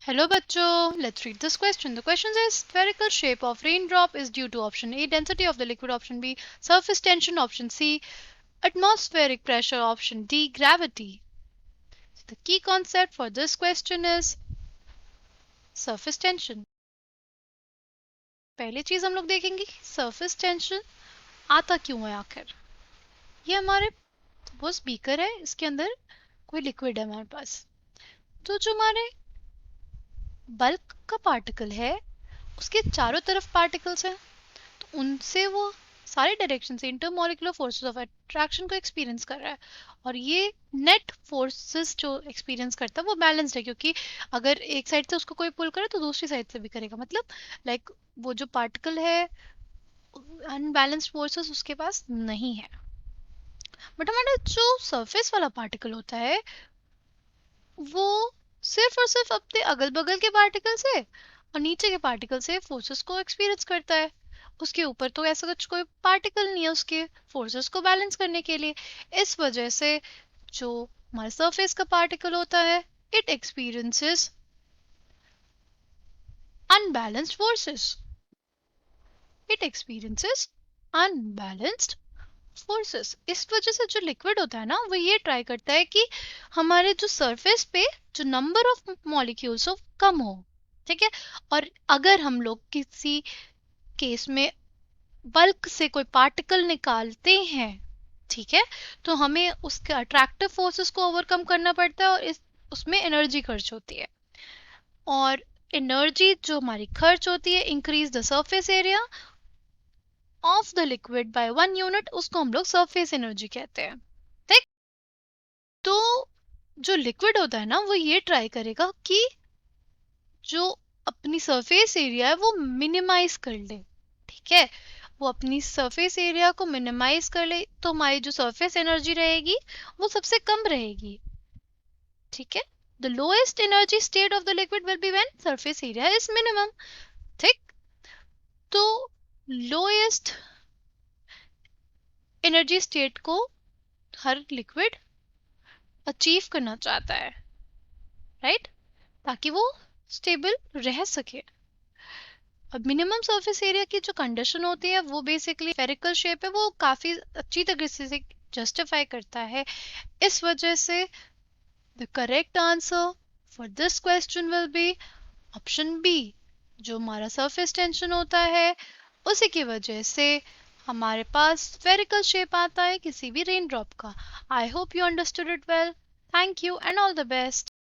Hello bachcho, let's read this question. The question says spherical shape of raindrop is due to option A density of the liquid, option B surface tension, option C atmospheric pressure, option D gravity. So the key concept for this question is surface tension. पहली चीज हम लोग देखेंगे surface tension आता क्यों है आखिर। ये हमारे सपोज बीकर है, इसके अंदर कोई लिक्विड है हमारे पास, तो जो हमारे बल्क का पार्टिकल है उसके चारों तरफ पार्टिकल्स हैं, तो उनसे वो सारे डायरेक्शन से इंटरमोलिकुलर फोर्सेस ऑफ अट्रैक्शन को एक्सपीरियंस कर रहा है। और ये नेट फोर्सेस जो एक्सपीरियंस करता है वो बैलेंस्ड है, क्योंकि अगर एक साइड से उसको कोई पुल करे तो दूसरी साइड से भी करेगा, मतलब लाइक वो जो पार्टिकल है अनबैलेंस्ड फोर्सेस उसके पास नहीं है। बट हमारा जो सरफेस वाला पार्टिकल होता है वो सिर्फ और सिर्फ अपने अगल बगल के पार्टिकल से और नीचे के पार्टिकल से फोर्सेस को एक्सपीरियंस करता है। उसके ऊपर तो ऐसा कुछ कोई पार्टिकल नहीं है उसके फोर्सेस को बैलेंस करने के लिए। इस वजह से जो हमारे सरफेस का पार्टिकल होता है it experiences unbalanced forces. It experiences unbalanced forces. इस वजह से जो लिक्विड होता है ना वो ये ट्राई करता है कि हमारे जो सरफेस पे जो नंबर ऑफ मॉलिक्यूल्स हो कम हो, ठीक है। और अगर हम लोग किसी केस में बल्क से कोई पार्टिकल निकालते हैं, ठीक है, तो हमें उसके अट्रैक्टिव फोर्सेस को ओवरकम करना पड़ता है और उसमें एनर्जी खर्च होती है। और एनर्जी जो हमारी खर्च होती है increase the surface area of the liquid bye 1 unit, उसको हम लोग सरफेस एनर्जी कहते हैं, ठीक। तो जो लिक्विड होता है ना वो ये ट्राई करेगा कि जो अपनी सरफेस एरिया है वो मिनिमाइज कर ले, ठीक है। वो अपनी सरफेस एरिया को मिनिमाइज कर ले तो हमारी जो सरफेस एनर्जी रहेगी वो सबसे कम रहेगी, ठीक है। The lowest energy state of the liquid will be when surface area is minimum, ठीक। तो लोएस्ट एनर्जी स्टेट को हर लिक्विड अचीव करना चाहता है, राइट, ताकि वो स्टेबल रह सके। अब मिनिमम सरफेस एरिया की जो कंडीशन होती है वो बेसिकली स्फेरिकल शेप है, वो काफ़ी अच्छी तरीके से जस्टिफाई करता है। इस वजह से the correct answer for this question will be option B. जो हमारा सरफेस टेंशन होता है उसी की वजह से हमारे पास स्फेरिकल शेप आता है किसी भी रेन ड्रॉप का। I hope you understood it well. Thank you and all the best.